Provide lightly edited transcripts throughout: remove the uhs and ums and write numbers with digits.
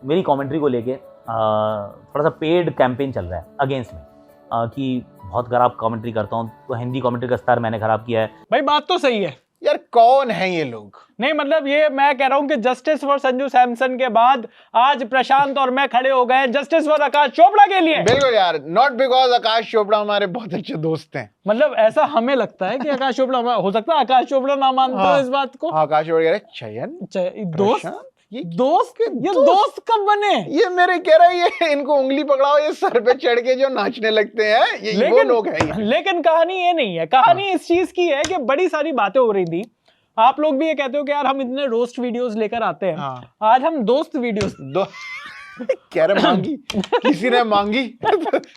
मेरी कमेंट्री को लेके थोड़ा सा पेड कैंपेन चल रहा है अगेंस्ट में कि बहुत खराब कमेंट्री करता हूँ, तो हिंदी कमेंट्री का स्तर मैंने खराब किया है। भाई बात तो सही है यार, कौन है ये लोग? नहीं मतलब ये मैं कह रहा हूं कि जस्टिस फॉर संजू सैमसन के बाद आज प्रशांत और मैं खड़े हो गए जस्टिस फॉर आकाश चोपड़ा के लिए। बिल्कुल यार, नॉट बिकॉज आकाश चोपड़ा हमारे बहुत अच्छे दोस्त हैं। मतलब ऐसा हमें लगता है कि आकाश चोपड़ा हो सकता है आकाश चोपड़ा ना मानते हो इस बात को। आकाश चोपड़ा कह रहे चयन दोस्त ये दोस्त कब बने? ये मेरे कह रहा है, ये इनको उंगली पकड़ाओ, ये सर पे चढ़ के जो नाचने लगते हैं, ये वो लोग हैं। लेकिन कहानी ये नहीं है, कहानी इस चीज की है कि बड़ी सारी बातें हो रही थी। आप लोग भी ये कहते हो कि यार हम इतने रोस्ट वीडियोस लेकर आते हैं, आज हम दोस्त वीडियोस कह रहे मांगी किसी ने मांगी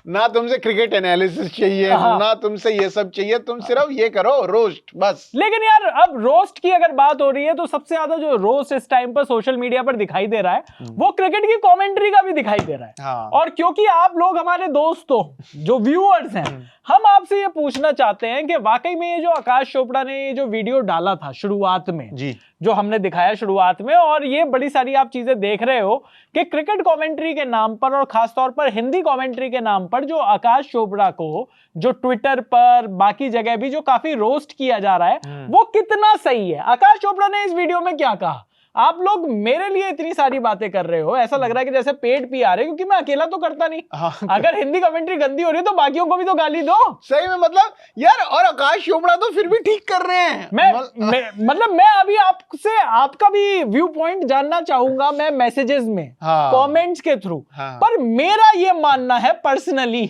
ना तुमसे क्रिकेट एनालिसिस चाहिए, ना तुमसे ये सब चाहिए, तुम सिर्फ ये करो रोस्ट बस। लेकिन यार अब रोस्ट की अगर बात हो रही है तो सबसे ज्यादा जो रोस्ट इस टाइम पर सोशल मीडिया पर दिखाई दे रहा है वो क्रिकेट की कमेंट्री का भी दिखाई दे रहा है। और क्योंकि आप लोग हमारे दोस्त हो, जो व्यूअर्स हैं, हम आपसे ये पूछना चाहते हैं कि वाकई में ये जो आकाश चोपड़ा ने ये जो वीडियो डाला था शुरुआत में जी, जो हमने दिखाया शुरुआत में, और ये बड़ी सारी आप चीजें देख रहे हो कि क्रिकेट कमेंट्री के नाम पर और खासतौर पर हिंदी कमेंट्री के नाम पर जो आकाश चोपड़ा को जो ट्विटर पर बाकी जगह भी जो काफी रोस्ट किया जा रहा है वो कितना सही है। आकाश चोपड़ा ने इस वीडियो में क्या कहा? आप लोग मेरे लिए इतनी सारी बातें कर रहे हो, ऐसा लग रहा है कि जैसे पेट पी आ रहे, क्योंकि मैं अकेला तो करता नहीं। अगर हिंदी कमेंट्री गंदी हो रही है तो बाकियों को भी तो गाली दो। सही में मतलब यार, और आकाश चोपड़ा तो फिर भी ठीक कर रहे हैं। मैं अभी आपसे आपका भी व्यू पॉइंट जानना चाहूंगा, मैं मैसेजेस में कमेंट्स के थ्रू। पर मेरा ये मानना है पर्सनली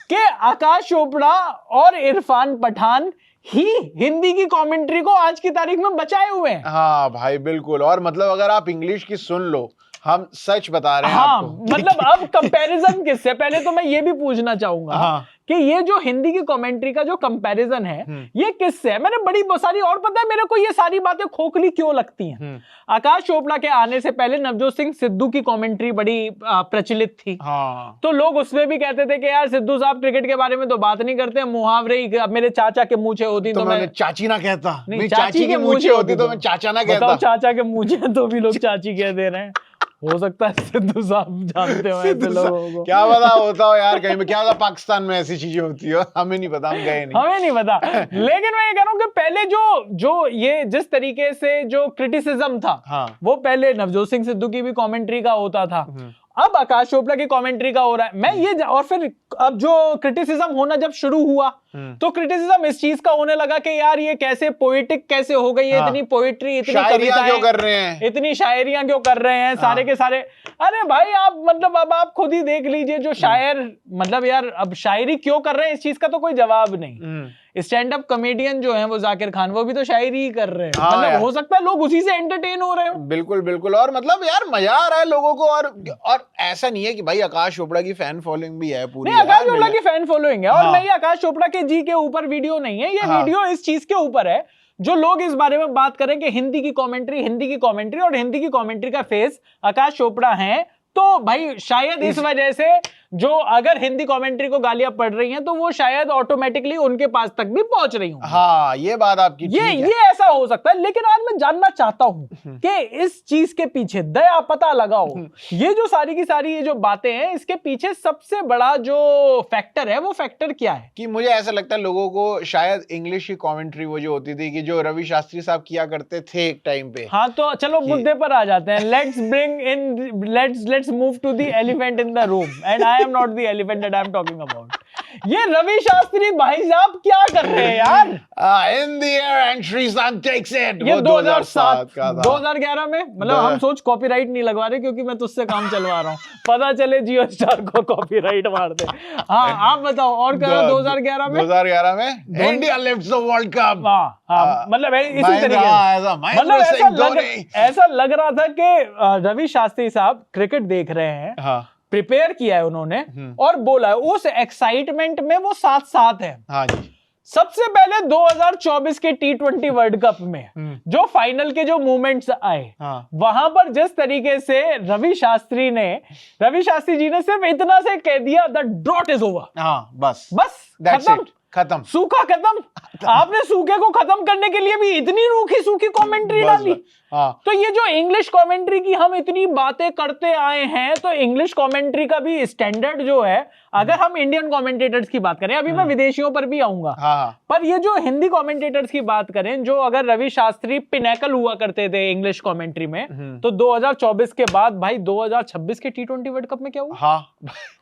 कि आकाश चोपड़ा और इरफान पठान ही हिंदी की कमेंट्री को आज की तारीख में बचाए हुए हैं। हाँ भाई बिल्कुल। और मतलब अगर आप इंग्लिश की सुन लो, हम सच बता रहे हैं आपको। मतलब अब कंपैरिजन किससे, पहले तो मैं ये भी पूछना चाहूंगा कि ये जो हिंदी की कमेंट्री का जो कंपैरिजन है ये किससे है? मैंने बड़ी सारी, और पता है मेरे को ये सारी बातें खोखली क्यों लगती हैं। आकाश चोपड़ा के आने से पहले नवजोत सिंह सिद्धू की कमेंट्री बड़ी प्रचलित थी। तो लोग उसमें भी कहते थे कि यार सिद्धू साहब क्रिकेट के बारे में तो बात नहीं करते, मुहावरे ही, मेरे चाचा के मूछे होती तो मैं चाची ना कहता, नहीं चाची के मूछे होती तो मैं चाचा ना कहता। चाचा के मूछे तो भी लोग चाची कह दे रहे हैं। हो सकता है सिद्धू साहब जानते हो ऐसे लोगों को, क्या पता होता हो यार, कहीं में क्या होता पाकिस्तान में ऐसी चीजें होती हो, हमें नहीं पता, हम गए नहीं, हमें नहीं पता। लेकिन मैं ये कह रहा हूँ कि पहले जो ये जिस तरीके से जो क्रिटिसिज्म था वो पहले नवजोत सिंह सिद्धू की भी कमेंट्री का होता था, अब आकाश चोपड़ा की कमेंट्री का हो रहा है। मैं ये और फिर अब जो क्रिटिसिज्म होना जब शुरू हुआ तो क्रिटिसिज्म इस चीज का होने लगा कि यार ये कैसे पोएटिक कैसे हो गई है, इतनी पोएट्री, इतनी कविताएं क्यों कर रहे हैं, इतनी शायरियां क्यों कर रहे हैं सारे के सारे। अरे भाई आप मतलब अब आप खुद ही देख लीजिए, जो शायर मतलब यार अब शायरी क्यों कर रहे हैं इस चीज का तो कोई जवाब नहीं। स्टैंड अप कॉमेडियन जो है वो जाकिर खान, वो भी तो शायरी ही कर रहे हैं। मतलब हो सकता है लोग उसी से एंटरटेन हो रहे हो। बिल्कुल बिल्कुल। और मतलब यार मजा आ रहा है लोगों को। और ऐसा नहीं है कि भाई आकाश चोपड़ा की फैन फॉलोइंग भी है पूरी, नहीं आकाश चोपड़ा की फैन फॉलोइंग है। और नहीं आकाश चोपड़ा के जी के ऊपर वीडियो नहीं है ये, वीडियो इस चीज के ऊपर है जो लोग इस बारे में बात करें कि हिंदी की कमेंट्री और हिंदी की कमेंट्री का फेस आकाश चोपड़ा है। तो भाई शायद इस वजह से जो अगर हिंदी कमेंट्री को गालियां पड़ रही हैं तो वो शायद ऑटोमेटिकली उनके पास तक भी पहुंच रही होंगी। हाँ ये बात आपकी ठीक है। ये ऐसा हो सकता है। लेकिन आज मैं जानना चाहता हूं कि इस चीज के पीछे दया पता लगाओ, ये जो सारी की सारी ये जो बातें हैं इसके पीछे सबसे बड़ा जो फैक्टर है वो फैक्टर क्या है? कि मुझे ऐसा लगता है लोगों को शायद इंग्लिश की कमेंट्री वो जो होती थी कि जो रवि शास्त्री साहब किया करते थे एक टाइम पे। हाँ तो चलो मुद्दे पर आ जाते हैं। Let's move to the elephant in the room and I am not the elephant that I am talking about. ये रवि शास्त्री भाई साहब क्या कर रहे हैं यार? In the air and Sreesanth takes it. ये 2007 का था। 2011 में मतलब हम सोच कॉपीराइट नहीं लगवा रहे क्योंकि मैं तुझसे काम चलवा रहा हूँ, पता चले जियो स्टार को कॉपीराइट मार दे। हाँ आप बताओ और क्या 2011 में? 2011 में India lifts the world cup. मतलब इसी तरीके, मतलब ऐसा लग रहा था कि रवि शास्त्री साहब क्रिकेट देख रहे हैं, प्रिपेयर किया है उन्होंने और बोला है, उस एक्साइटमेंट में वो साथ साथ है। हाँ जी। सबसे पहले 2024 के T20 वर्ल्ड कप में जो फाइनल के जो मूवमेंट्स आए वहां पर जिस तरीके से रवि शास्त्री जी ने सिर्फ इतना से कह दिया द ड्रॉट इज ओवर। हाँ बस खत्म। खत्म। सूखा खत्म। आपने सूखे को खत्म करने के लिए भी इतनी रूखी सूखी कमेंट्री डाली। हाँ। तो ये जो इंग्लिश कमेंट्री की हम इतनी बातें करते आए हैं, तो इंग्लिश कमेंट्री का भी स्टैंडर्ड जो है, अगर हम इंडियन कमेंटेटर्स की बात करें, अभी मैं विदेशियों पर भी आऊंगा, हाँ। पर ये जो हिंदी कमेंटेटर्स की बात करें, जो अगर रवि शास्त्री पिनैकल हुआ करते थे इंग्लिश कमेंट्री में, तो 2024 के बाद भाई 2026 के T20 वर्ल्ड कप में क्या हुआ? हाँ।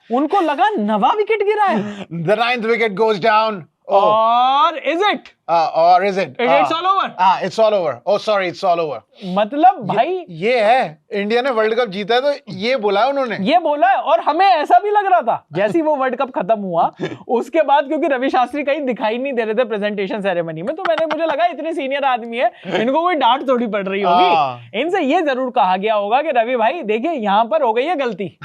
उनको लगा 9वां विकेट गिरा है। The 9th wicket goes down. और is it? Or is it? It's all over. It's all over. Oh, sorry, it's all over. मतलब भाई ये है, इंडिया ने वर्ल्ड कप जीता है तो ये बोला है उन्होंने। ये बोला है, और हमें ऐसा भी लग रहा था जैसे ही वो वर्ल्ड कप खत्म हुआ उसके बाद, क्योंकि रवि शास्त्री कहीं दिखाई नहीं दे रहे थे प्रेजेंटेशन सेरेमनी में, तो मुझे लगा इतने सीनियर आदमी है, इनको कोई डांट थोड़ी पड़ रही होगी। इनसे ये जरूर कहा गया होगा कि रवि भाई देखिए यहाँ पर हो गई है गलती।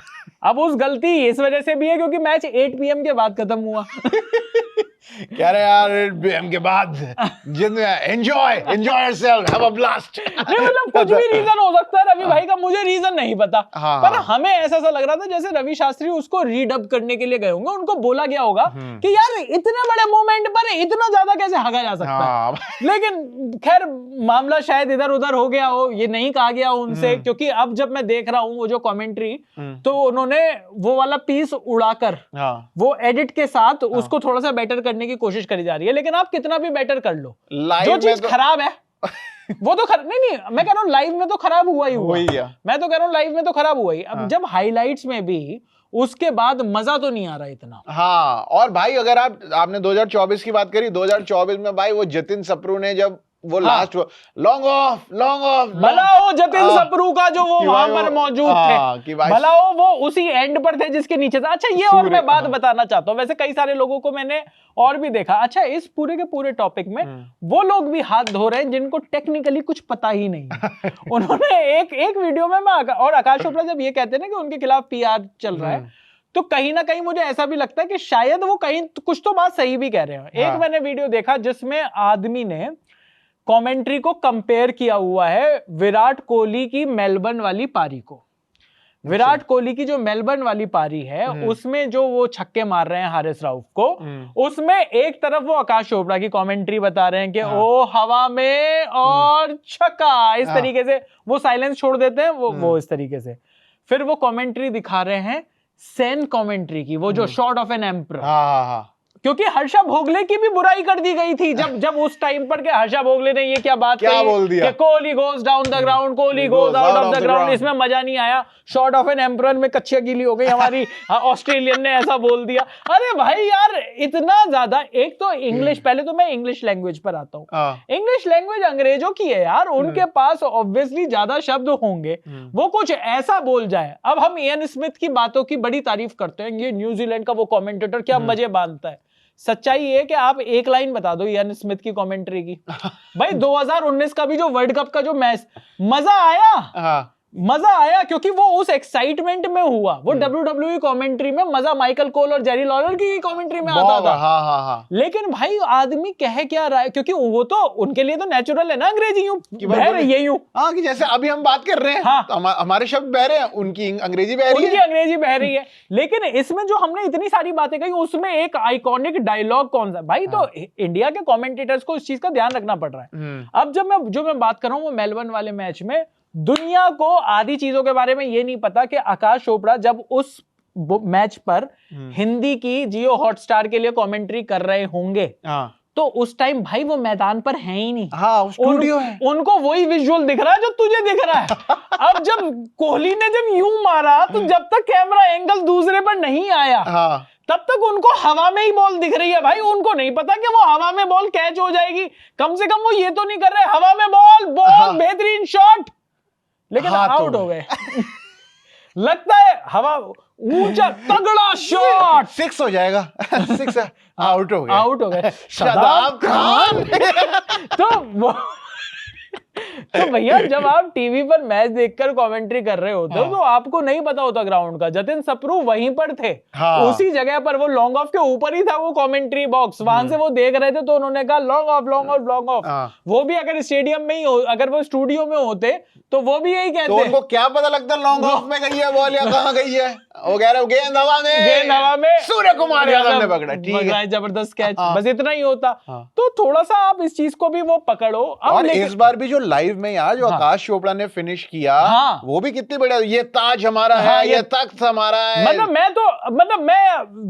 अब उस गलती इस वजह से भी है क्योंकि मैच 8 PM के बाद खत्म हुआ। कह रहे यार 8 PM के बाद enjoy yourself, have a blast. नहीं मतलब कुछ भी रीजन हो सकता है रवि भाई का, मुझे रीजन नहीं पता। पर हमें ऐसा लग रहा था जैसे रवि शास्त्री उसको रीडब करने के लिए गए होंगे, उनको बोला गया होगा कि यार इतने बड़े मोमेंट पर इतना ज्यादा कैसे हगा जा सकता है। लेकिन खैर मामला शायद इधर उधर हो गया हो, ये नहीं कहा गया उनसे, क्योंकि अब जब मैं देख रहा हूँ वो जो कमेंट्री, तो उन्होंने वो वाला पीस उड़ाकर वो एडिट के साथ उसको थोड़ा सा बेटर करने की कोशिश करी जा रही है। लेकिन आप कितना भी बेटर कर लो, जो चीज खराब है वो तो नहीं, मैं कह रहा हूँ लाइव में तो खराब हुआ ही हुआ। मैं तो कह रहा हूँ लाइव में तो खराब हुआ ही। अब जब हाइलाइट्स में भी उसके बाद मजा तो नहीं आ रहा इतना। हाँ, और भाई अगर आपने 2024 की बात करी, 2024 में भाई वो जतिन सप्रू ने जब वो लास्ट लॉन्ग ऑफ भला हो जतिन सप्रू का जो वो वहां पर मौजूद थे, भला हो वो उसी एंड पर थे जिसके नीचे था। अच्छा ये और मैं बात बताना चाहता हूँ, वैसे कई सारे लोगों को मैंने और भी देखा, अच्छा इस पूरे के पूरे टॉपिक में वो लोग भी हाथ धो रहे हैं जिनको टेक्निकली कुछ पता ही नहीं है। उन्होंने एक वीडियो में और आकाश चोपड़ा जब ये कहते हैं ना कि उनके खिलाफ PR चल रहा है, तो कहीं ना कहीं मुझे ऐसा भी लगता है कि शायद वो कहीं कुछ तो बात सही भी कह रहे हैं। एक मैंने वीडियो देखा जिसमें आदमी ने कमेंट्री को कंपेयर किया हुआ है विराट कोहली की मेलबर्न वाली पारी को। विराट कोहली की जो मेलबर्न वाली पारी है उसमें जो वो छक्के मार रहे हैं हारिस रऊफ को, उसमें एक तरफ वो आकाश चोपड़ा की कमेंट्री बता रहे हैं कि ओ हवा में और छक्का, इस तरीके से वो साइलेंस छोड़ देते हैं वो इस तरीके से। फिर वो कमेंट्री दिखा रहे हैं सेन कमेंट्री की, वो जो शॉट ऑफ एन एम्पर, क्योंकि हर्षा भोगले की भी बुराई कर दी गई थी जब उस टाइम पर के हर्षा भोगले ने ये क्या बात बोल दिया कि Kohli goes down the ground, Kohli goes out of the ground. इसमें मजा नहीं आया, शॉट ऑफ एन एम्परर में कच्चिया गीली हो गई हमारी। ऑस्ट्रेलियन ने ऐसा बोल दिया। अरे भाई यार इतना ज्यादा, एक तो इंग्लिश, पहले तो मैं इंग्लिश लैंग्वेज पर आता हूँ। इंग्लिश लैंग्वेज अंग्रेजों की है यार, उनके पास ऑब्वियसली ज्यादा शब्द होंगे, वो कुछ ऐसा बोल जाए। अब हम इयन स्मिथ की बातों की बड़ी तारीफ करते हैं, ये न्यूजीलैंड का वो कमेंटेटर क्या मजे बांधता है। सच्चाई ये है कि आप एक लाइन बता दो इयन स्मिथ की कमेंट्री की। भाई 2019 का भी जो वर्ल्ड कप का जो मैच, मजा आया क्योंकि वो उस एक्साइटमेंट में हुआ। वो WWE कमेंट्री में मजा माइकल कोल और जेरी लॉलर की कमेंट्री में आता था। लेकिन भाई आदमी कह क्या रहा है, क्योंकि वो तो उनके लिए तो नेचुरल है ना अंग्रेजी यूं बह रही है यूं। हाँ, कि जैसे अभी हम बात कर रहे हैं तो हमारे शब्द बह रहे हैं, उनकी अंग्रेजी बह रही है। लेकिन इसमें जो हमने इतनी सारी बातें कही, उसमें एक आइकॉनिक डायलॉग कौन सा भाई, तो इंडिया के कमेंटेटर्स को इस चीज का ध्यान रखना पड़ रहा है। अब जो मैं बात कर रहा हूँ वो मेलबर्न वाले मैच में, दुनिया को आधी चीजों के बारे में ये नहीं पता कि आकाश चोपड़ा जब उस मैच पर हिंदी की जियो हॉटस्टार के लिए कमेंट्री कर रहे होंगे, तो उस टाइम भाई वो मैदान पर है ही नहीं। स्टूडियो है, उनको वही विजुअल दिख रहा है जो तुझे दिख रहा है। अब जब कोहली ने जब यूं मारा, तो जब तक कैमरा एंगल दूसरे पर नहीं आया तब तक उनको हवा में ही बॉल दिख रही है। भाई उनको नहीं पता कि वो हवा में बॉल कैच हो जाएगी। कम से कम वो ये तो नहीं कर रहे हवा में बॉल बेहतरीन शॉट, लेकिन आउट हो गए। लगता है हवा ऊंचा तगड़ा शॉट 6 हो जाएगा, 6 आउट हो गए। शादाब खान। तो तो भैया जब आप टीवी पर मैच देखकर कमेंट्री कर रहे होते हो तो आपको नहीं पता होता ग्राउंड का। जतिन सप्रू वहीं पर थे, उसी जगह पर, वो लॉन्ग ऑफ के ऊपर ही था वो कमेंट्री बॉक्स, वहां से वो देख रहे थे तो उन्होंने कहा long off long off long off. वो भी अगर स्टेडियम में ही हो, अगर वो स्टूडियो में होते तो वो भी यही कहते। तो उनको क्या पता लगता लॉन्ग ऑफ में गई है बॉल या कहां गई है? वो कह रहे गेंद हवा में सूर्य कुमार यादव ने पकड़ा, ठीक है, जबरदस्त कैच, बस इतना ही होता। तो थोड़ा सा आप इस चीज को भी वो पकड़ो। और इस बार भी जो लाइव में यार जो आकाश चोपड़ा ने फिनिश किया, वो भी कितनी बढ़िया, ये ताज हमारा है, ये तख्त हमारा है। मतलब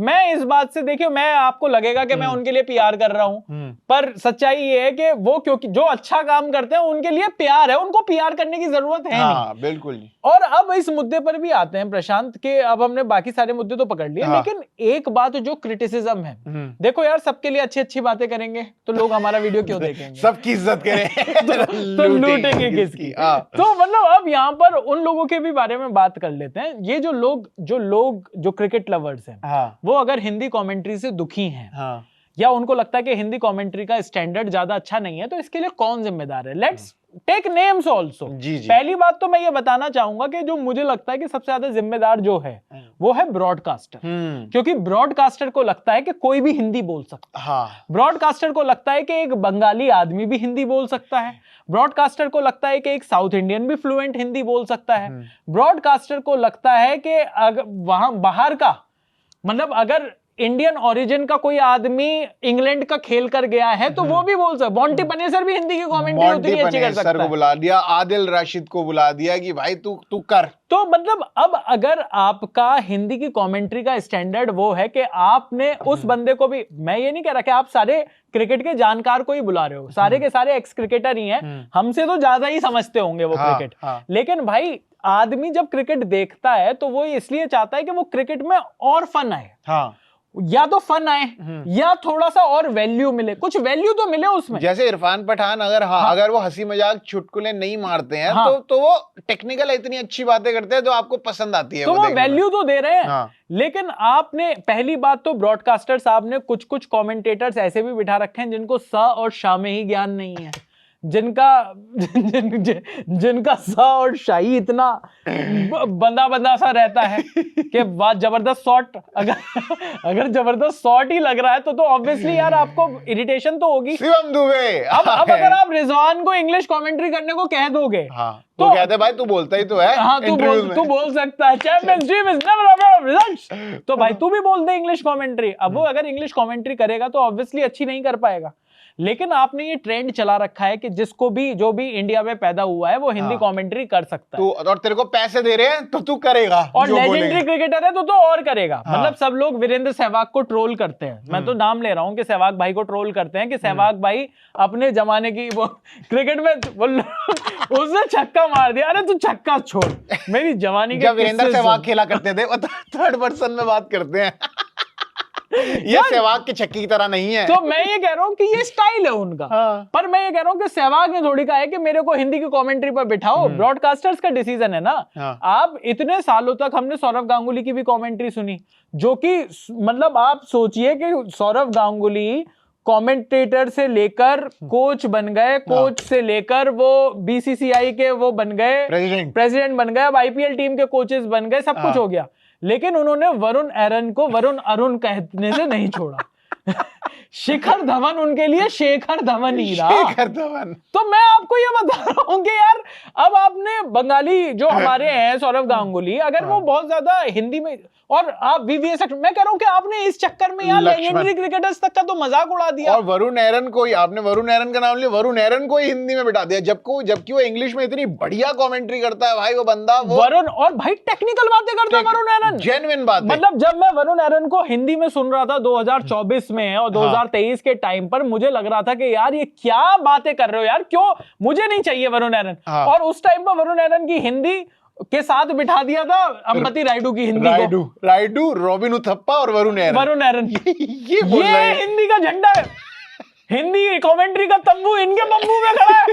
मैं इस बात से, देखिए मैं, आपको लगेगा कि मैं उनके लिए प्यार कर रहा हूं, पर सच्चाई ये है कि वो, क्योंकि जो अच्छा काम करते हैं उनके लिए प्यार है, उनको प्यार करने की जरूरत है नहीं। बिल्कुल नहीं। और अब इस मुद्दे पर भी आते हैं प्रशांत के, अब हमने बाकी सारे मुद्दे तो पकड़ लिए, लेकिन एक बात जो क्रिटिसिज्म है, देखो यार सबके लिए अच्छी अच्छी बातें करेंगे तो लोग हमारा वीडियो क्यों देखेंगे? सबकी इज्जत करें तो लूटेंगे किसकी? तो मतलब अब यहाँ पर उन लोगों के भी बारे में बात कर लेते हैं। ये जो लोग जो क्रिकेट लवर्स हैं, वो अगर हिंदी कमेंट्री से दुखी हैं, या उनको लगता है कि हिंदी कमेंट्री का स्टैंडर्ड ज्यादा अच्छा नहीं है, तो इसके लिए कौन जिम्मेदार है? Let's take names also. पहली बात तो मैं ये बताना चाहूंगा कि जो मुझे लगता है कि सबसे ज्यादा जिम्मेदार जो है वो है ब्रॉडकास्टर, क्योंकि ब्रॉडकास्टर को लगता है कि कोई भी हिंदी बोल सकता है। ब्रॉडकास्टर को लगता है कि एक बंगाली आदमी भी हिंदी बोल सकता है। ब्रॉडकास्टर को लगता है कि एक साउथ इंडियन भी फ्लुएंट हिंदी बोल सकता है। ब्रॉडकास्टर को लगता है कि वहां बाहर का, मतलब अगर इंडियन ओरिजिन का कोई आदमी इंग्लैंड का खेल कर गया है तो वो भी बोल सकता है। बॉन्टी पनेसर भी हिंदी की कमेंट्री उतनी अच्छी कर सकता है। को बुला दिया, आदिल राशिद को बुला दिया कि भाई तू कर। तो मतलब अब अगर आपका हिंदी की कमेंट्री का स्टैंडर्ड वो है कि आपने उस बंदे को भी, मैं ये नहीं कह रहा कि आप सारे क्रिकेट के जानकार को ही बुला रहे हो, सारे के सारे एक्स क्रिकेटर ही हैं, हमसे तो ज्यादा ही समझते होंगे वो क्रिकेट, लेकिन भाई आदमी जब क्रिकेट देखता है तो वो इसलिए चाहता है कि वो क्रिकेट में और फन आए, या तो फन आए या थोड़ा सा और वैल्यू मिले, कुछ वैल्यू तो मिले उसमें। जैसे इरफान पठान अगर वो हंसी मजाक चुटकुले नहीं मारते हैं तो वो टेक्निकल इतनी अच्छी बातें करते हैं जो आपको पसंद आती है, तो वो वैल्यू तो दे रहे हैं। लेकिन आपने, पहली बात तो ब्रॉडकास्टर साहब ने कुछ कमेंटेटर्स ऐसे भी बिठा रखे हैं जिनको स और शा में ही ज्ञान नहीं है, जिनका सा और शाही इतना बंदा सा रहता है कि बात जबरदस्त शॉट, अगर जबरदस्त शॉट ही लग रहा है तो ऑब्वियसली यार आपको इरिटेशन तो होगी। शिवम दुबे, अब अगर आप रिजवान को इंग्लिश कमेंट्री करने को कह दोगे तो कहते भाई तू बोलता ही तो है, तू बोल सकता है, champions dream is never about results, तो भाई तू भी बोल दे इंग्लिश कमेंट्री। अब वो अगर इंग्लिश कमेंट्री करेगा तो ऑब्वियसली अच्छी नहीं कर पाएगा। लेकिन आपने ये ट्रेंड चला रखा है कि जिसको भी, जो भी इंडिया में पैदा हुआ है वो हिंदी कमेंट्री कर सकता है, और तेरे को पैसे दे रहे हैं तो तू करेगा, और लेजेंडरी क्रिकेटर है तो और करेगा। मतलब सब लोग वीरेंद्र सहवाग को ट्रोल करते हैं, मैं तो नाम ले रहा हूं कि सहवाग भाई को ट्रोल करते हैं कि सहवाग भाई अपने जमाने की वो क्रिकेट में उसने छक्का मार दिया, अरे तू छक्का छोड़, मेरी जवानी के वीरेंद्र सहवाग खेला करते थे, थर्ड पर्सन में बात करते हैं ये सहवाग के छक्के की तरह नहीं है। तो मैं ये कह रहा हूँ कि ये स्टाइल है उनका, पर मैं ये कह रहा हूँ कि सहवाग ने थोड़ी कहा है कि मेरे को हिंदी की कमेंट्री पर बिठाओ, ब्रॉडकास्टर्स का डिसीजन है ना। आप इतने सालों तक हमने सौरव गांगुली की भी कमेंट्री सुनी, जो कि मतलब आप सोचिए कि सौरव गांगुली कमेंटेटर से लेकर कोच बन गए, कोच से लेकर वो बीसीसीआई के वो बन गए, प्रेसिडेंट बन गए, अब आईपीएल टीम के कोचेस बन गए, सब कुछ हो गया, लेकिन उन्होंने वरुण एरन को वरुण अरुण कहने से नहीं छोड़ा। शिखर धवन उनके लिए शेखर धवन ही रहा। शेखर धवन। तो मैं आपको ये बता रहा हूँ कि यार अब आपने बंगाली जो हमारे हैं सौरव गांगुली, अगर वो बहुत ज्यादा हिंदी में, और आप वीवीएस, मैं कह रहा हूँ कि आपने इस चक्कर में यार लेजेंडरी क्रिकेटर्स तक का तो मजाक उड़ा दिया। और वरुण एरन को, आपने वरुण एरन का नाम लिया, वरुण एरन को ही हिंदी में बिठा दिया, जबकि वो इंग्लिश में इतनी बढ़िया कमेंट्री करता है भाई वो बंदा, वरुण, और भाई टेक्निकल बातें करता है वरुण एरन, जेन्युइन बात। मतलब जब मैं वरुण एरन को हिंदी में सुन रहा था 2024 में और 2023 के टाइम पर, मुझे लग रहा था कि यार ये क्या बातें कर रहे हो यार, क्यों, मुझे नहीं चाहिए वरुण एरन। और उस टाइम पर वरुण एरन की हिंदी के साथ बिठा दिया था अंबती रायडू की हिंदी, रायडू, रॉबिन उथप्पा और वरुण एरन ये हिंदी का झंडा है, हिंदी कमेंट्री का तंबू इनके बम्बू में खड़ा है।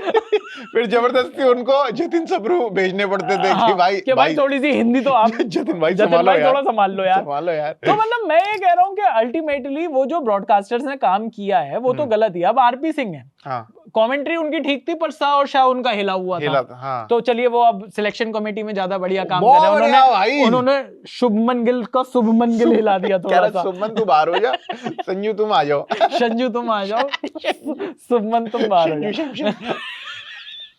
फिर जबरदस्ती उनको जतिन सप्रू भेजने पड़ते थे कि भाई थोड़ी सी हिंदी तो आप जतिन भाई थोड़ा संभाल लो यार। तो मतलब मैं ये कह रहा हूँ कि अल्टीमेटली वो जो ब्रॉडकास्टर्स ने काम किया है वो तो गलत ही। अब आरपी सिंह है, कमेंट्री उनकी ठीक थी पर शाह और शाह उनका हिला हुआ था। हाँ। तो चलिए वो अब सिलेक्शन कमेटी में ज्यादा बढ़िया काम कर रहे हैं, उन्होंने शुभमन गिल का शुभमन गिल हिला दिया थोड़ा सा। शुभमन तू बाहर हो जा, संजू तुम आ जाओ, संजू तुम आ जाओ, शुभमन तुम बाहर हो जाओ।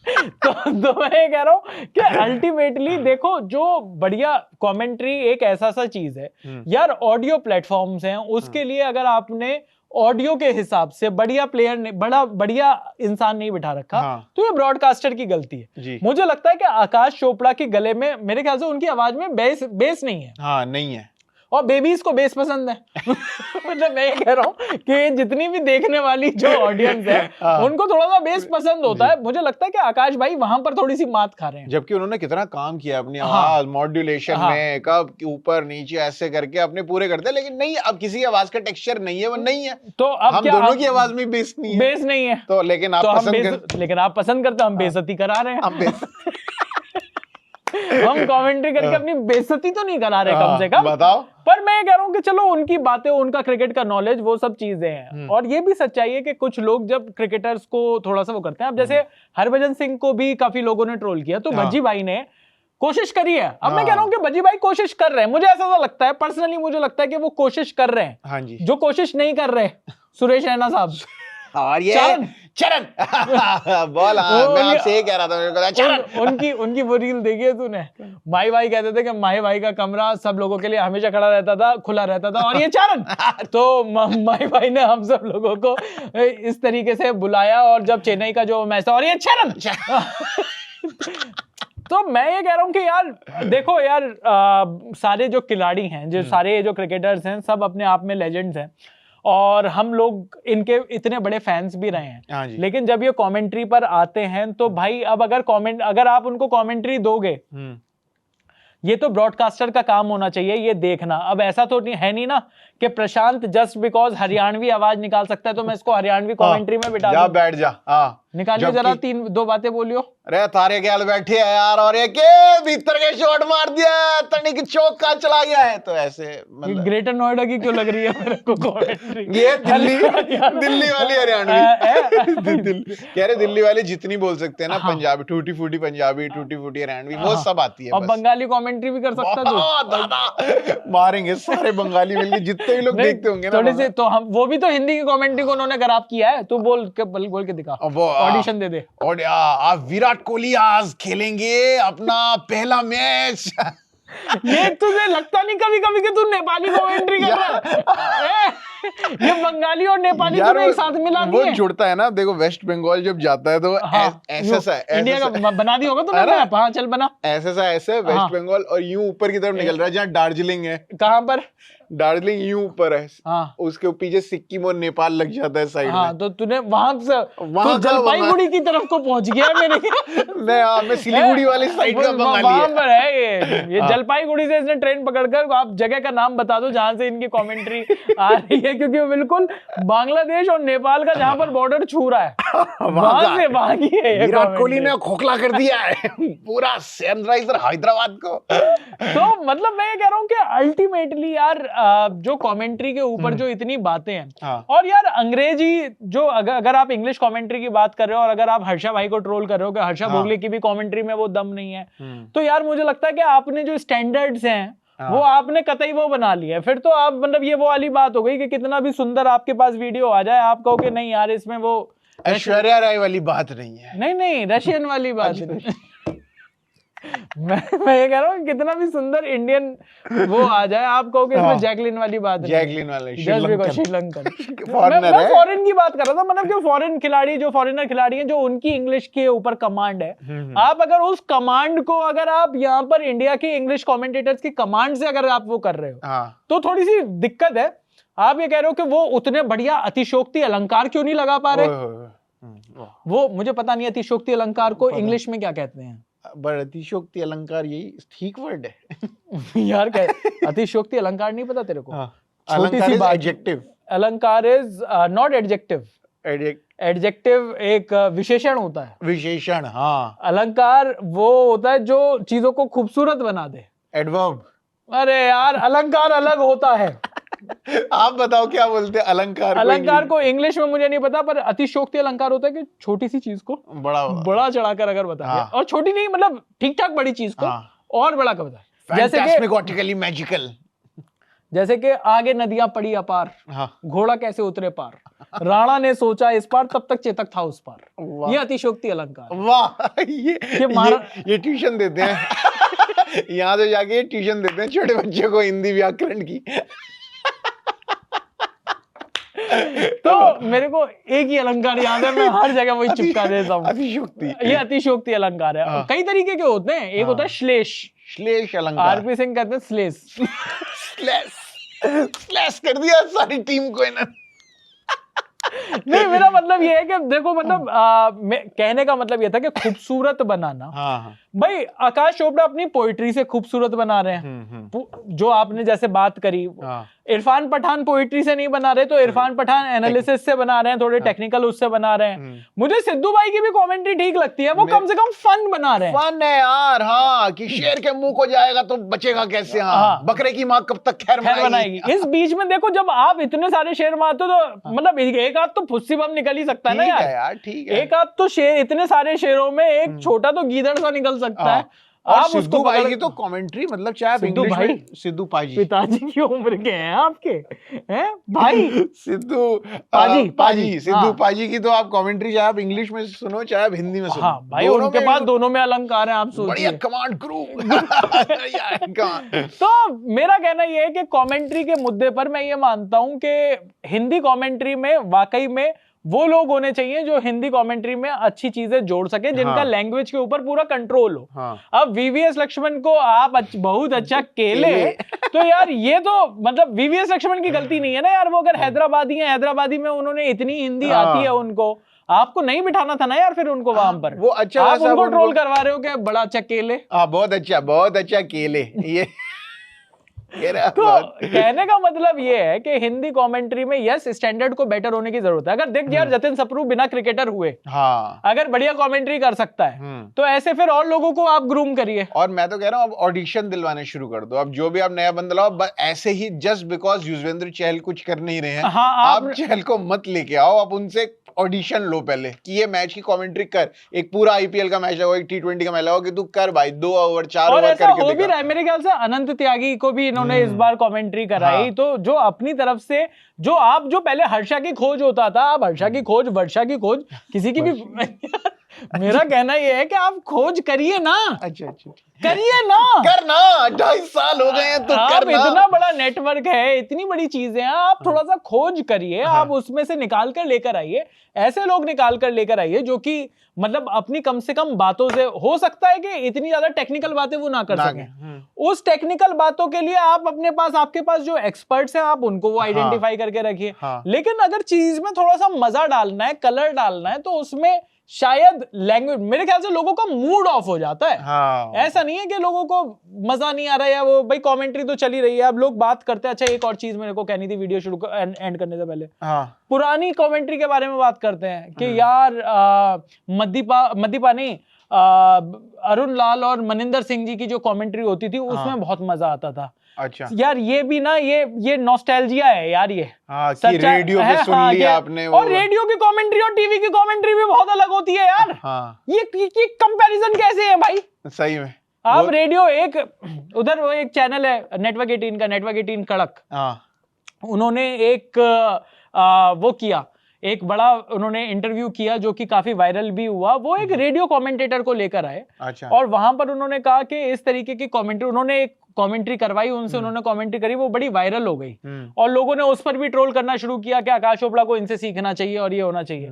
तो मैं ये कह रहा हूँ कि अल्टीमेटली देखो, जो बढ़िया कमेंट्री एक ऐसा सा चीज है यार, ऑडियो प्लेटफॉर्म्स हैं, उसके लिए अगर आपने ऑडियो के हिसाब से बढ़िया प्लेयर ने बढ़िया इंसान नहीं बिठा रखा, तो ये ब्रॉडकास्टर की गलती है। मुझे लगता है कि आकाश चोपड़ा के गले में मेरे ख्याल से उनकी आवाज में बेस नहीं है। हाँ, नहीं है। और बेबीज को बेस पसंद है। मतलब मैं ये कह रहा हूँ कि जितनी भी देखने वाली जो ऑडियंस है उनको थोड़ा सा बेस पसंद होता है। मुझे लगता है कि आकाश भाई वहां पर थोड़ी सी मात खा रहे हैं, जबकि उन्होंने कितना काम किया अपनी आवाज मॉड्यूलेशन में, कब ऊपर नीचे ऐसे करके अपने पूरे करते हैं, लेकिन नहीं, अब किसी आवाज का टेक्सचर नहीं है, वो नहीं है। तो अब हम दोनों की आवाज में बेस नहीं है, बेस नहीं है। तो लेकिन आप पसंद करते, हम बेइज्जती करा रहे हैं। हम कमेंट्री करके अपनी बेइज्जती तो नहीं करा रहे कम से कम, बताओ। पर मैं कह रहा हूँ कि चलो उनकी बातें, उनका क्रिकेट का नॉलेज, वो सब चीजें हैं। और ये भी सच्चाई है कि कुछ लोग जब क्रिकेटर्स को थोड़ा सा वो करते हैं, अब जैसे हरभजन सिंह को भी काफी लोगों ने ट्रोल किया, तो भज्जी भाई ने कोशिश करी है। अब मैं कह रहा हूँ कि भज्जी भाई कोशिश कर रहे हैं, मुझे ऐसा लगता है, पर्सनली मुझे लगता है कि वो कोशिश कर रहे हैं। हाँ जी। जो कोशिश नहीं कर रहे सुरेश रैना साहब और ये चरण बोल, मैं आपसे ये कह रहा था, चरण उनकी वो रील देखी है तूने? माही भाई कहते थे कि माही भाई का कमरा सब लोगों के लिए हमेशा खड़ा रहता था, खुला रहता था, और ये चरण। तो माही भाई ने हम सब लोगों को इस तरीके से बुलाया, और जब चेन्नई का जो मैच था, और ये चरण। तो मैं ये कह रहा हूँ कि यार देखो यार, सारे जो खिलाड़ी हैं, जो सारे जो क्रिकेटर्स हैं, सब अपने आप में लेजेंड्स हैं, और हम लोग इनके इतने बड़े फैंस भी रहे हैं। लेकिन जब ये कमेंट्री पर आते हैं तो भाई, अब अगर आप उनको कमेंट्री दोगे, ये तो ब्रॉडकास्टर का काम होना चाहिए ये देखना। अब ऐसा तो नहीं ना कि प्रशांत जस्ट बिकॉज हरियाणवी आवाज निकाल सकता है तो मैं इसको हरियाणवी कमेंट्री में बिठा दूं। बैठ जा, निकालिए जरा, दो बातें बोलियो। अरे तारे ख्याल बैठे है यार, और ये के भीतर के शॉट मार दिया, तनिक चौका चला गया है, तो ऐसे मतलब ग्रेटर नोएडा की क्यों लग रही है मेरे को कमेंट्री? ये दिल्ली वाली हरियाणवी कह रहे, दिल्ली वाले जितनी बोल सकते हैं ना, पंजाबी टूटी फूटी पंजाबी, टूटी फूटी हरियाणवी, वो सब आती है। और बंगाली कमेंट्री भी कर सकता तू। मारेंगे सारे बंगाली मिलके, जितने भी लोग देखते होंगे ना थोड़ी सी, तो हम वो भी तो हिंदी की कमेंट्री को उन्होंने खराब किया है। तू बोल के दिखा, ऑडिशन दे दे। और आप विराट कोहली आज खेलेंगे अपना पहला मैच। ये तुझे लगता नहीं कभी कभी कि तू नेपाली कमेंट्री कर रहा है? ये बंगाली और नेपाली तुम्हें एक साथ मिला दिए। वो जुड़ता है ना, देखो वेस्ट बंगाल जब जाता है तो ऐसा इंडिया का बना दिया होगा तुमने। हाँ चल बना, ऐसे वेस्ट बंगाल, और यूं ऊपर की तरफ निकल रहा है जहाँ दार्जिलिंग है। कहाँ पर? दार्जिलिंग यूं ऊपर है। हाँ। उसके पीछे सिक्किम और नेपाल लग जाता है साइड में। तो तूने वहां जलपाईगुड़ी की तरफ को पहुंच गया। मैं सिलीगुड़ी वाली साइड का बंगाली वहां पर है ये जलपाईगुड़ी से इसने ट्रेन पकड़कर, आप जगह का नाम बता दो जहां से इनकी कमेंट्री आ रही है, क्योंकि वो बिल्कुल बांग्लादेश और नेपाल का जहां पर बॉर्डर छू रहा है वहां से बाकी है। विराट कोहली ने खोखला कर दिया है पूरा सनराइजर हैदराबाद को। तो मतलब मैं ये कह रहा हूँ कि अल्टीमेटली यार, जो कमेंट्री के ऊपर जो इतनी बातें हैं, और यार अंग्रेजी जो, अगर आप इंग्लिश कमेंट्री की बात कर रहे हो, और अगर आप हर्षा भाई को ट्रोल कर रहे हो कि हर्षा भोगले की भी कमेंट्री में वो दम नहीं है, तो यार मुझे लगता है कि आपने जो स्टैंडर्ड्स हैं वो आपने कतई वो बना लिया है। फिर तो आप मतलब ये वो वाली बात हो गई कि कितना भी सुंदर आपके पास वीडियो आ जाए, आप कहो कि नहीं यार इसमें वो ऐश्वर्या राय वाली बात नहीं है। नहीं रशियन वाली बात नहीं। मैं ये कह रहा हूँ कितना भी सुंदर इंडियन वो आ जाए, आप कहो कि इसमें जैकलिन वाली बात है। जैकलिन वाले श्रीलंकन मैं फॉरेन की बात कर रहा था, मतलब जो फॉरेन खिलाड़ी, जो फॉरेनर खिलाड़ी हैं, जो उनकी इंग्लिश के ऊपर कमांड है, आप अगर उस कमांड को, अगर आप यहाँ पर इंडिया के इंग्लिश कमेंटेटर्स की कमांड से अगर आप वो कर रहे हो, तो थोड़ी सी दिक्कत है। आप ये कह रहे हो कि वो उतने बढ़िया अतिशोक्ति अलंकार क्यों नहीं लगा पा रहे? वो मुझे पता नहीं अतिशोक्ति अलंकार को इंग्लिश में क्या कहते हैं। अतिशोक्ति अलंकार यही ठीक वर्ड है यार। क्या अतिशोक्ति अलंकार नहीं पता तेरे को? छोटी सी बात, एडजेक्टिव। अलंकार इज नॉट एडजेक्टिव। एडजेक्टिव एक विशेषण होता है। विशेषण, हाँ। अलंकार वो होता है जो चीजों को खूबसूरत बना दे। एडवर्ब। अरे यार अलंकार अलग होता है। आप बताओ क्या बोलते हैं अलंकार अलंकार को इंग्लिश में मुझे नहीं पता, पर अतिशोक्ति अलंकार होता है कि छोटी सी चीज को बड़ा चढ़ाकर अगर बता दिया, और छोटी नहीं मतलब ठीक ठाक बड़ी चीज को और बड़ा कर बता, जैसे कि आगे नदियां पड़ी अपार, घोड़ा कैसे उतरे पार, राणा ने सोचा इस पार तब तक चेतक था उस पार। ये अतिशोक्ति अलंकार। वाह, ये ट्यूशन देते हैं यहाँ से जाके ट्यूशन देते हैं छोटे बच्चे को हिंदी व्याकरण की। तो मेरे को एक ही अलंकार याद है, मैं हर जगह वही चिपका देता हूँ, अतिशोक्ति। ये अतिशोक्ति अलंकार है। कई तरीके के होते हैं, एक होता है श्लेष अलंकार, आरपी सिंह कहते हैं स्लैश कर दिया सारी टीम को इन्होंने। नहीं, मेरा मतलब ये है कि देखो, मतलब कहने का मतलब ये था कि खूबसूरत बनाना। भाई आकाश चोपड़ा अपनी पोइट्री से खूबसूरत बना रहे हैं, जो आपने जैसे बात करी। इरफान पठान पोइट्री से नहीं बना रहे, तो इरफान पठान एनालिसिस से बना रहे हैं, थोड़े टेक्निकल उससे बना रहे हैं। मुझे सिद्धू भाई की भी कमेंट्री ठीक लगती है, वो कम से कम फन बना रहे हैं। फन है यार, हाँ, कि शेर के मुंह को जाएगा तो बचेगा कैसे, हाँ, बकरे की माँ कब तक खैर बनाएगी। इस बीच में देखो, जब आप इतने सारे शेर मारते हो तो मतलब एक आध तो फुस्सी बम निकल ही सकता है ना यार, ठीक है। एक आध तो शेर, इतने सारे शेरों में एक छोटा तो गीदड़ सा निकल सकता है। और सिद्धू भाई की तो कमेंट्री, मतलब चाहे सिद्धू भाई, सिद्धू पाजी, पिताजी की उम्र के हैं आपके, हैं भाई, सिद्धू पाजी, सिद्धू पाजी की तो आप कमेंट्री चाहे आप इंग्लिश में सुनो चाहे आप हिंदी में सुनो, हाँ भाई, उनके पास दोनों में अलंकार है, आप सोचिए। बढ़िया कमांड क्रू। तो मेरा कहना यह है कि कमेंट्री के मुद्दे पर मैं ये मानता हूं कि हिंदी कमेंट्री में वाकई में वो लोग होने चाहिए जो हिंदी कमेंट्री में अच्छी चीजें जोड़ सके, जिनका लैंग्वेज के ऊपर पूरा कंट्रोल हो। अब वीवीएस लक्ष्मण को आप बहुत अच्छा केले, तो यार ये तो मतलब वीवीएस लक्ष्मण की गलती नहीं है ना यार, वो अगर हैदराबादी है, हैदराबादी में उन्होंने इतनी हिंदी आती है उनको, आपको नहीं बिठाना था ना यार फिर उनको वहां पर। वो अच्छा, आप उनको ट्रोल करवा रहे हो कि बड़ा अच्छा केले। बहुत अच्छा केले। ये तो कहने का मतलब ये है कि हिंदी कमेंट्री में यस स्टैंडर्ड को बेटर होने की जरूरत है। अगर देख यार जतिन सप्रू बिना क्रिकेटर हुए अगर बढ़िया कमेंट्री कर सकता है, तो ऐसे फिर और लोगों को आप ग्रूम करिए। और मैं तो कह रहा हूँ अब ऑडिशन दिलवाने शुरू कर दो। अब जो भी आप नया बंदा लाओ, ऐसे ही जस्ट बिकॉज युजवेंद्र चहल कुछ कर नहीं रहे हैं, आप चहल को मत लेके आओ, आप उनसे ऑडिशन लो पहले कि ये मैच की कमेंट्री कर। एक पूरा आईपीएल का मैच लगाओ, एक टी20 का मैच लगाओ कि तू कर भाई 2 ओवर 4 ओवर करके दिखा। हो भी रहा है मेरे ख्याल से, अनंत त्यागी को भी इन्होंने इस बार कमेंट्री कराई। तो जो अपनी तरफ से जो पहले हर्षा की खोज होता था, अब हर्षा की खोज, वर्षा की खोज, किसी की भी मेरा कहना ये है कि आप खोज करिए ना। अच्छा करिए ना, करना 2.5 साल हो गए हैं तो करना। इतना बड़ा नेटवर्क है, इतनी बड़ी चीजें हैं, आप थोड़ा सा खोज करिए, आप उसमें से निकाल कर लेकर आइए। ऐसे लोग निकाल कर लेकर आइए जो कि मतलब अपनी कम से कम बातों से, हो सकता है कि इतनी ज्यादा टेक्निकल बातें वो ना कर सकें, उस टेक्निकल बातों के लिए आप अपने पास, आपके पास जो एक्सपर्ट्स हैं, आप उनको वो आइडेंटिफाई करके रखिए। लेकिन अगर चीज में थोड़ा सा मजा डालना है, कलर डालना है, तो उसमें शायद लैंग्वेज, मेरे ख्याल से लोगों का मूड ऑफ हो जाता है। ऐसा नहीं है कि लोगों को मजा नहीं आ रहा है, वो भाई कमेंट्री तो चली रही है, अब लोग बात करते हैं। अच्छा एक और चीज मेरे को कहनी थी वीडियो शुरू एंड करने से पहले, पुरानी कमेंट्री के बारे में बात करते हैं कि यार मद्दीपा नहीं, अरुण लाल और मनिंदर सिंह जी की जो कमेंट्री होती थी उसमें बहुत मजा आता था। अच्छा यार, ये भी ना ये नॉस्टैल्जिया है यार, ये कि रेडियो पे सुन लिया आपने और रेडियो की कमेंट्री और टीवी की कमेंट्री भी बहुत अलग होती है यार। ये कंपैरिजन कैसे है भाई? सही में आप रेडियो, एक उधर वो एक चैनल है नेटवर्क 18 का, नेटवर्क 18 कड़क, उन्होंने एक वो किया, एक बड़ा उन्होंने इंटरव्यू किया जो कि काफी वायरल भी हुआ। वो एक रेडियो कमेंटेटर को लेकर आए। अच्छा। और वहां पर उन्होंने कहा कि इस तरीके की कमेंट्री, उन्होंने एक कमेंट्री करवाई उनसे, उन्होंने कमेंट्री करी, वो बड़ी वायरल हो गई और लोगों ने उस पर भी ट्रोल करना शुरू किया कि आकाश चोपड़ा को इनसे सीखना चाहिए और ये होना चाहिए।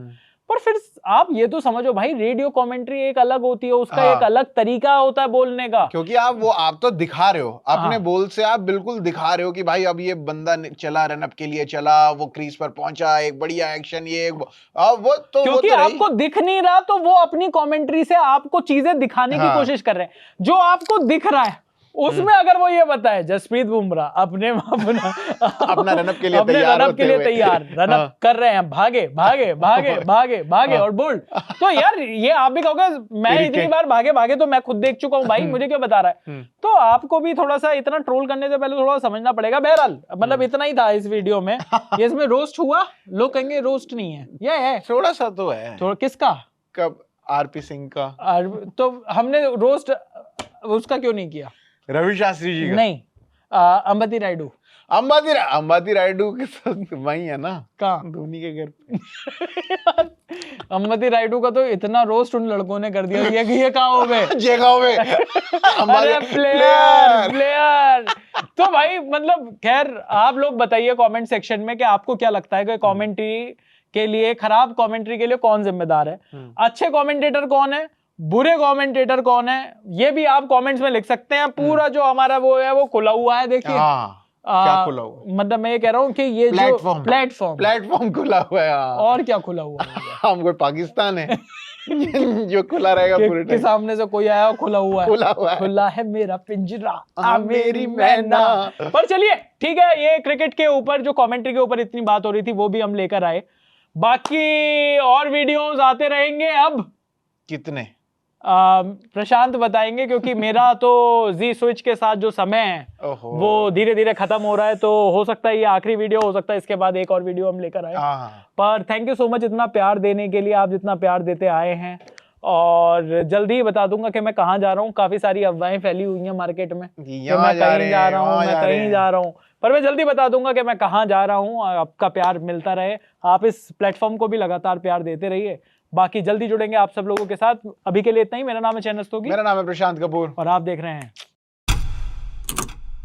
पर फिर आप ये तो समझो भाई, रेडियो कमेंट्री एक अलग होती है, उसका एक अलग तरीका होता है बोलने का, क्योंकि आप तो दिखा रहे हो अपने बोल से, आप बिल्कुल दिखा रहे हो कि भाई अब ये बंदा चला, रनअप के लिए चला, वो क्रीज पर पहुंचा, एक बढ़िया एक्शन, ये वो तो क्योंकि आपको दिख नहीं रहा, तो वो अपनी कमेंट्री से आपको चीजें दिखाने की कोशिश कर रहे हैं। जो आपको दिख रहा है उसमें अगर वो ये बताए जसप्रीत बुमराह अपने अपना रनअप के लिए अपने रनअप के लिए तैयार, रनअप कर रहे हैं, भागे भागे भागे भागे भागे और बोल्ड, तो यार ये आप भी कहोगे मैं इतनी बार भागे भागे तो मैं खुद देख चुका हूँ भाई, मुझे क्यों बता रहा है। तो आपको भी थोड़ा सा इतना ट्रोल करने से पहले थोड़ा समझना पड़ेगा। बहरहाल मतलब इतना ही था इस वीडियो में। ये इसमें रोस्ट हुआ, लोग कहेंगे रोस्ट नहीं है, ये है थोड़ा सा तो है। थोड़ा किसका? कब? आरपी सिंह का। तो हमने रोस्ट उसका क्यों नहीं किया? रवि शास्त्री जी का नहीं, अंबती रायडू। अंबाती रायडू के साथ वही है ना, कहाँ? धोनी के घर पे। अंबती रायडू का तो इतना रोस्ट उन लड़कों ने कर दिया, ये कहाँ हो गए? जगह में अरे प्लेयर। तो भाई मतलब खैर आप लोग बताइए कमेंट सेक्शन में कि आपको क्या लगता है कि कमेंट्री के लिए, खराब कमेंट्री के लिए कौन जिम्मेदार है? अच्छे कमेंटेटर कौन है, बुरे कमेंटेटर कौन है, ये भी आप कमेंट्स में लिख सकते हैं। पूरा जो हमारा वो है वो खुला हुआ है, देखिए। क्या खुला हुआ? मतलब मैं ये कह रहा हूँ कि ये जो प्लेटफॉर्म खुला हुआ है। और क्या खुला हुआ है? हम कोई पाकिस्तान है जो खुला रहेगा पूरे के सामने से कोई आया खुला हुआ है, खुला है मेरा पिंजरा आ मेरी मैना। पर चलिए ठीक है, ये क्रिकेट के ऊपर जो कमेंट्री के ऊपर इतनी बात हो रही थी वो भी हम लेकर आए। बाकी और वीडियोस आते रहेंगे। अब कितने प्रशांत बताएंगे, क्योंकि मेरा तो जी स्विच के साथ जो समय है वो धीरे धीरे खत्म हो रहा है। तो हो सकता है ये आखिरी वीडियो हो सकता है, इसके बाद एक और वीडियो हम लेकर आए। पर थैंक यू सो मच इतना प्यार देने के लिए, आप जितना प्यार देते आए हैं। और जल्दी ही बता दूंगा कि मैं कहाँ जा रहा हूँ। काफी सारी अफवाहें फैली हुई हैं मार्केट में कि मैं कहीं जा रहा हूँ, मैं कहीं जा रहा हूँ, पर मैं जल्दी बता दूंगा कि मैं कहाँ जा रहा हूँ। आपका प्यार मिलता रहे, आप इस प्लेटफॉर्म को भी लगातार प्यार देते रहिए। बाकी जल्दी जुड़ेंगे आप सब लोगों के साथ। अभी के लिए इतना ही। मेरा नाम है चैन रस्तोगी, मेरा नाम है प्रशांत कपूर और आप देख रहे हैं